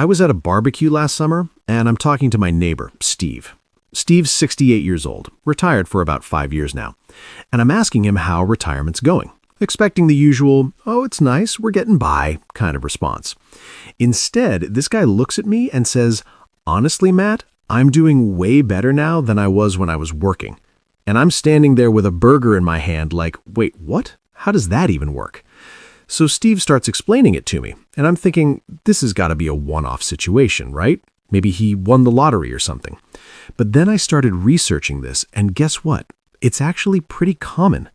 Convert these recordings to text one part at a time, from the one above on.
I was at a barbecue last summer, and I'm talking to my neighbor, Steve. Steve's 68 years old, retired for about 5 years now, and I'm asking him how retirement's going, expecting the usual, "Oh, it's nice, we're getting by," kind of response. Instead, this guy looks at me and says, "Honestly, Matt, I'm doing way better now than I was when I was working." And I'm standing there with a burger in my hand like, wait, what? How does that even work? So Steve starts explaining it to me, and I'm thinking, this has got to be a one-off situation, right? Maybe he won the lottery or something. But then I started researching this, and guess what? It's actually pretty common.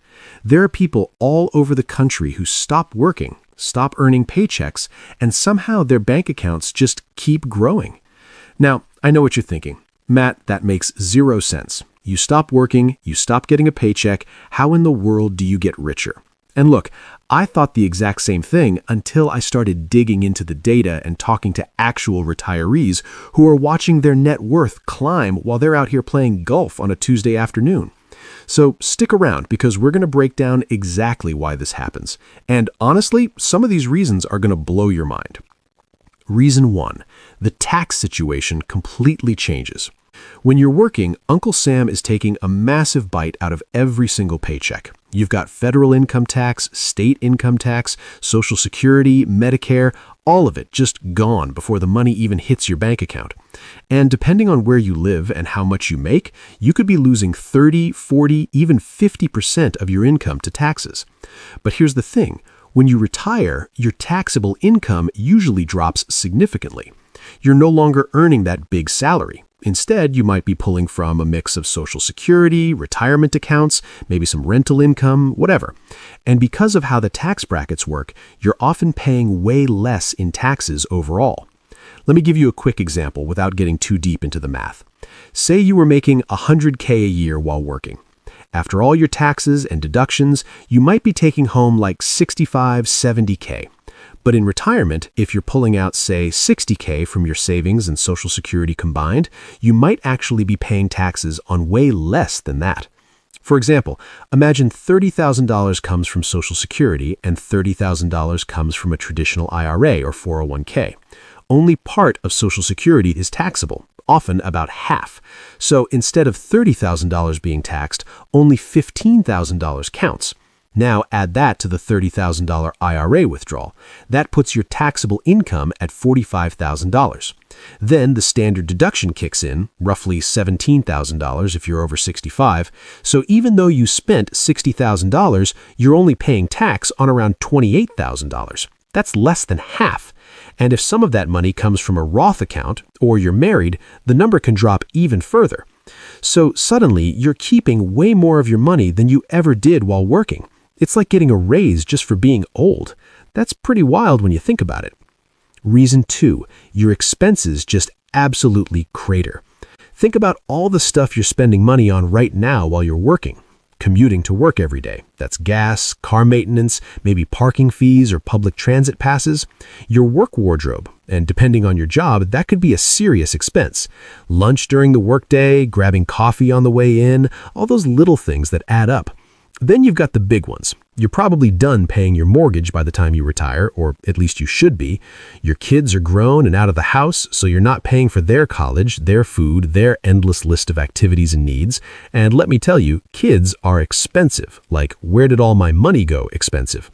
There are people all over the country who stop working, stop earning paychecks, and somehow their bank accounts just keep growing. Now, I know what you're thinking. Matt, that makes zero sense. You stop working, you stop getting a paycheck, how in the world do you get richer? And look, I thought the exact same thing until I started digging into the data and talking to actual retirees who are watching their net worth climb while they're out here playing golf on a Tuesday afternoon. So stick around because we're going to break down exactly why this happens. And honestly, some of these reasons are going to blow your mind. Reason 1, the tax situation completely changes. When you're working, Uncle Sam is taking a massive bite out of every single paycheck. You've got federal income tax, state income tax, Social Security, Medicare, all of it just gone before the money even hits your bank account. And depending on where you live and how much you make, you could be losing 30, 40, even 50% of your income to taxes. But here's the thing. When you retire, your taxable income usually drops significantly. You're no longer earning that big salary. Instead, you might be pulling from a mix of Social Security, retirement accounts, maybe some rental income, whatever. And because of how the tax brackets work, you're often paying way less in taxes overall. Let me give you a quick example without getting too deep into the math. Say you were making $100K a year while working. After all your taxes and deductions, you might be taking home like $65, $70K. But in retirement, if you're pulling out, say, $60K from your savings and Social Security combined, you might actually be paying taxes on way less than that. For example, imagine $30,000 comes from Social Security and $30,000 comes from a traditional IRA or 401K. Only part of Social Security is taxable, often about half. So instead of $30,000 being taxed, only $15,000 counts. Now add that to the $30,000 IRA withdrawal. That puts your taxable income at $45,000. Then the standard deduction kicks in, roughly $17,000 if you're over 65. So even though you spent $60,000, you're only paying tax on around $28,000. That's less than half. And if some of that money comes from a Roth account or you're married, the number can drop even further. So suddenly you're keeping way more of your money than you ever did while working. It's like getting a raise just for being old. That's pretty wild when you think about it. Reason 2, your expenses just absolutely crater. Think about all the stuff you're spending money on right now while you're working. Commuting to work every day. That's gas, car maintenance, maybe parking fees or public transit passes. Your work wardrobe, and depending on your job, that could be a serious expense. Lunch during the workday, grabbing coffee on the way in, all those little things that add up. Then you've got the big ones. You're probably done paying your mortgage by the time you retire, or at least you should be. Your kids are grown and out of the house, so you're not paying for their college, their food, their endless list of activities and needs. And let me tell you, kids are expensive, like where did all my money go expensive.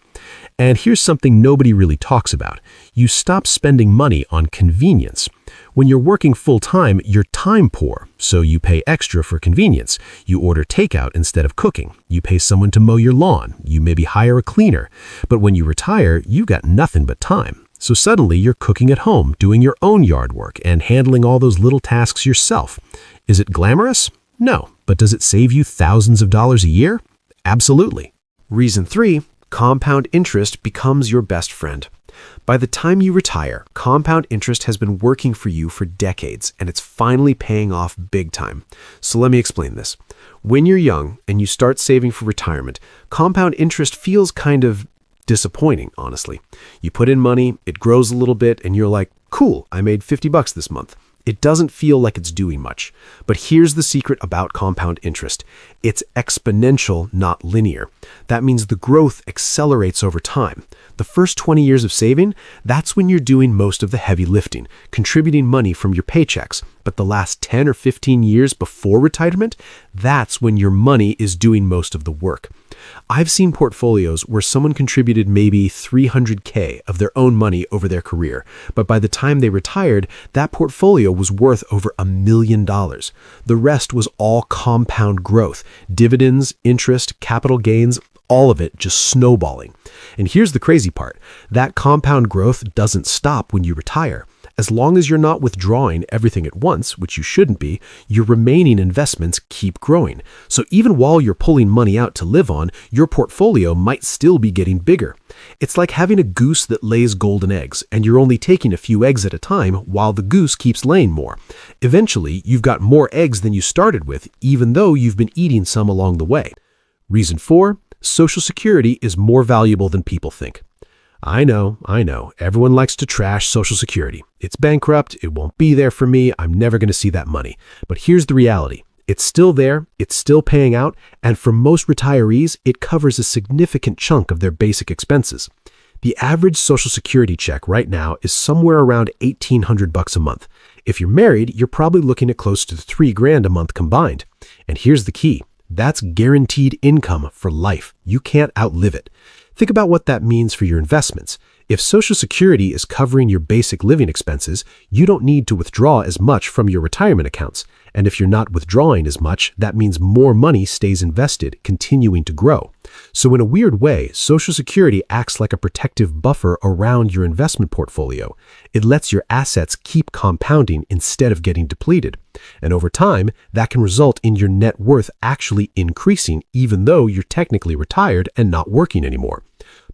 And here's something nobody really talks about. You stop spending money on convenience. When you're working full-time, you're time poor, so you pay extra for convenience. You order takeout instead of cooking. You pay someone to mow your lawn. You maybe hire a cleaner. But when you retire, you've got nothing but time. So suddenly you're cooking at home, doing your own yard work, and handling all those little tasks yourself. Is it glamorous? No. But does it save you thousands of dollars a year? Absolutely. Reason 3, compound interest becomes your best friend. By the time you retire, compound interest has been working for you for decades, and it's finally paying off big time. So let me explain this. When you're young and you start saving for retirement, compound interest feels kind of disappointing, honestly. You put in money, it grows a little bit, and you're like, cool, I made $50 this month. It doesn't feel like it's doing much. But here's the secret about compound interest. It's exponential, not linear. That means the growth accelerates over time. The first 20 years of saving, that's when you're doing most of the heavy lifting, contributing money from your paychecks. But the last 10 or 15 years before retirement, that's when your money is doing most of the work. I've seen portfolios where someone contributed maybe $300K of their own money over their career, but by the time they retired, that portfolio was worth over $1 million. The rest was all compound growth, dividends, interest, capital gains, all of it just snowballing. And here's the crazy part. That compound growth doesn't stop when you retire. As long as you're not withdrawing everything at once, which you shouldn't be, your remaining investments keep growing. So even while you're pulling money out to live on, your portfolio might still be getting bigger. It's like having a goose that lays golden eggs, and you're only taking a few eggs at a time while the goose keeps laying more. Eventually, you've got more eggs than you started with, even though you've been eating some along the way. Reason 4, Social Security is more valuable than people think. I know. Everyone likes to trash Social Security. It's bankrupt, it won't be there for me, I'm never going to see that money. But here's the reality. It's still there, it's still paying out, and for most retirees, it covers a significant chunk of their basic expenses. The average Social Security check right now is somewhere around $1,800 a month. If you're married, you're probably looking at close to $3,000 a month combined. And here's the key. That's guaranteed income for life. You can't outlive it. Think about what that means for your investments. If Social Security is covering your basic living expenses, you don't need to withdraw as much from your retirement accounts. And if you're not withdrawing as much, that means more money stays invested, continuing to grow. So in a weird way, Social Security acts like a protective buffer around your investment portfolio. It lets your assets keep compounding instead of getting depleted. And over time, that can result in your net worth actually increasing, even though you're technically retired and not working anymore.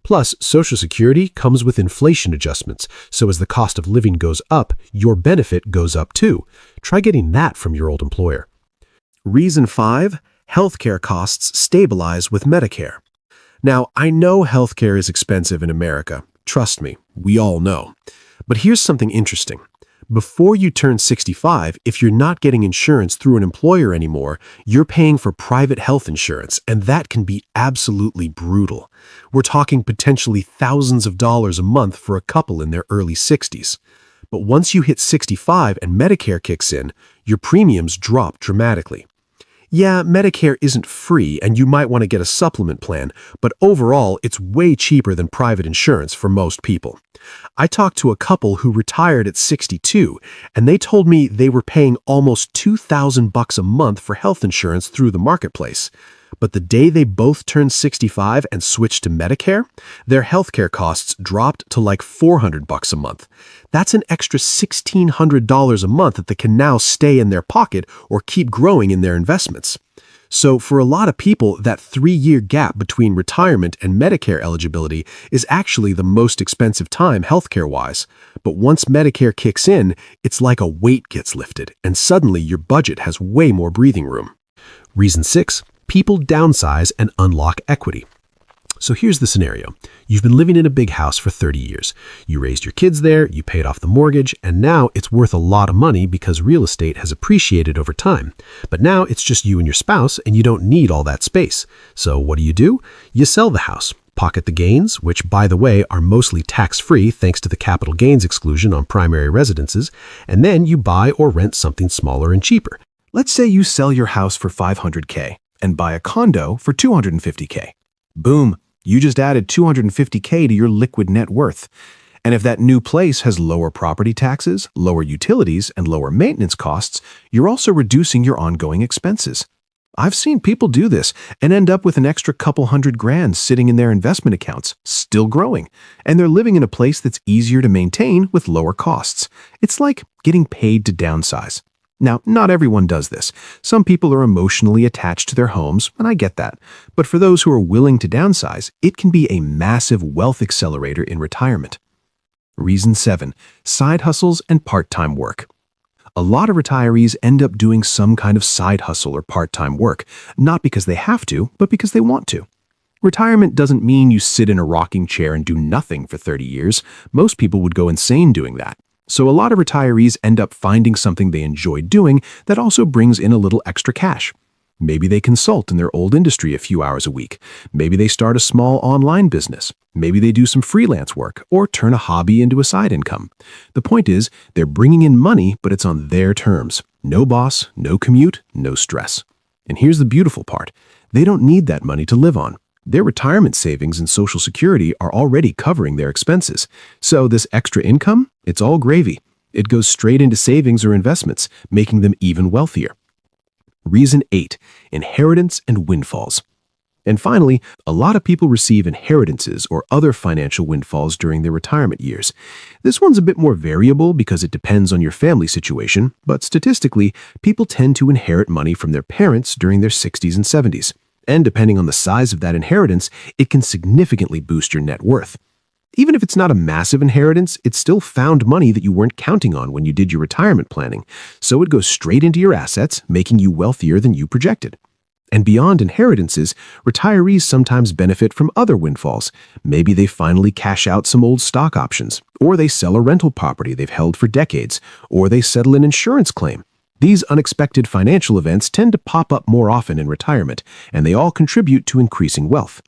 Plus, Social Security comes with inflation adjustments, so as the cost of living goes up, your benefit goes up too. Try getting that from your old employer. Reason 5, healthcare costs stabilize with Medicare. Now, I know healthcare is expensive in America. Trust me, we all know. But here's something interesting. Before you turn 65, if you're not getting insurance through an employer anymore, you're paying for private health insurance, and that can be absolutely brutal. We're talking potentially thousands of dollars a month for a couple in their early 60s. But once you hit 65 and Medicare kicks in, your premiums drop dramatically. Yeah, Medicare isn't free, and you might want to get a supplement plan, but overall, it's way cheaper than private insurance for most people. I talked to a couple who retired at 62, and they told me they were paying almost $2,000 a month for health insurance through the marketplace. But the day they both turned 65 and switched to Medicare, their healthcare costs dropped to like $400 a month. That's an extra $1,600 a month that they can now stay in their pocket or keep growing in their investments. So for a lot of people, that 3-year gap between retirement and Medicare eligibility is actually the most expensive time healthcare-wise. But once Medicare kicks in, it's like a weight gets lifted, and suddenly your budget has way more breathing room. Reason 6. People downsize and unlock equity. So here's the scenario. You've been living in a big house for 30 years. You raised your kids there, you paid off the mortgage, and now it's worth a lot of money because real estate has appreciated over time. But now it's just you and your spouse, and you don't need all that space. So what do? You sell the house, pocket the gains, which, by the way, are mostly tax-free thanks to the capital gains exclusion on primary residences, and then you buy or rent something smaller and cheaper. Let's say you sell your house for $500K and buy a condo for $250K. Boom, you just added $250K to your liquid net worth. And if that new place has lower property taxes, lower utilities, and lower maintenance costs, you're also reducing your ongoing expenses. I've seen people do this and end up with an extra couple $100,000 sitting in their investment accounts, still growing, and they're living in a place that's easier to maintain with lower costs. It's like getting paid to downsize. Now, not everyone does this. Some people are emotionally attached to their homes, and I get that. But for those who are willing to downsize, it can be a massive wealth accelerator in retirement. Reason 7. Side hustles and part-time work. A lot of retirees end up doing some kind of side hustle or part-time work, not because they have to, but because they want to. Retirement doesn't mean you sit in a rocking chair and do nothing for 30 years. Most people would go insane doing that. So a lot of retirees end up finding something they enjoy doing that also brings in a little extra cash. Maybe they consult in their old industry a few hours a week. Maybe they start a small online business. Maybe they do some freelance work or turn a hobby into a side income. The point is, they're bringing in money, but it's on their terms. No boss, no commute, no stress. And here's the beautiful part. They don't need that money to live on. Their retirement savings and Social Security are already covering their expenses. So this extra income, it's all gravy. It goes straight into savings or investments, making them even wealthier. Reason 8. Inheritance and windfalls. And finally, a lot of people receive inheritances or other financial windfalls during their retirement years. This one's a bit more variable because it depends on your family situation, but statistically, people tend to inherit money from their parents during their 60s and 70s. And depending on the size of that inheritance, it can significantly boost your net worth. Even if it's not a massive inheritance, it's still found money that you weren't counting on when you did your retirement planning. So it goes straight into your assets, making you wealthier than you projected. And beyond inheritances, retirees sometimes benefit from other windfalls. Maybe they finally cash out some old stock options, or they sell a rental property they've held for decades, or they settle an insurance claim. These unexpected financial events tend to pop up more often in retirement, and they all contribute to increasing wealth.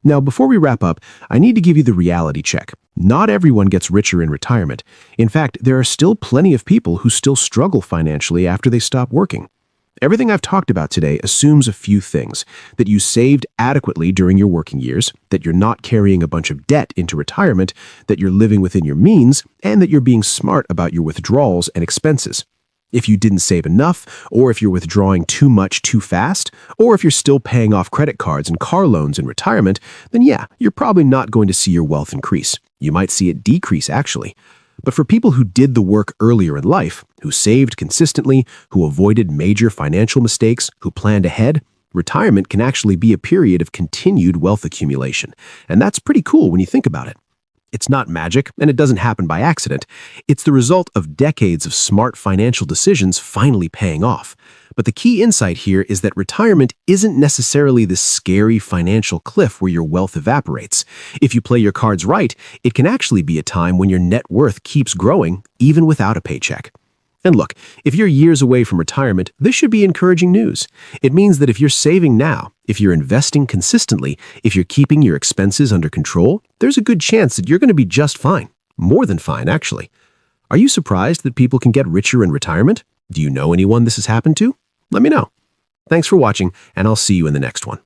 Now, before we wrap up, I need to give you the reality check. Not everyone gets richer in retirement. In fact, there are still plenty of people who still struggle financially after they stop working. Everything I've talked about today assumes a few things: that you saved adequately during your working years, that you're not carrying a bunch of debt into retirement, that you're living within your means, and that you're being smart about your withdrawals and expenses. If you didn't save enough, or if you're withdrawing too much too fast, or if you're still paying off credit cards and car loans in retirement, then yeah, you're probably not going to see your wealth increase. You might see it decrease, actually. But for people who did the work earlier in life, who saved consistently, who avoided major financial mistakes, who planned ahead, retirement can actually be a period of continued wealth accumulation. And that's pretty cool when you think about it. It's not magic, and it doesn't happen by accident. It's the result of decades of smart financial decisions finally paying off. But the key insight here is that retirement isn't necessarily this scary financial cliff where your wealth evaporates. If you play your cards right, it can actually be a time when your net worth keeps growing, even without a paycheck. And look, if you're years away from retirement, this should be encouraging news. It means that if you're saving now, if you're investing consistently, if you're keeping your expenses under control, there's a good chance that you're going to be just fine. More than fine, actually. Are you surprised that people can get richer in retirement? Do you know anyone this has happened to? Let me know. Thanks for watching, and I'll see you in the next one.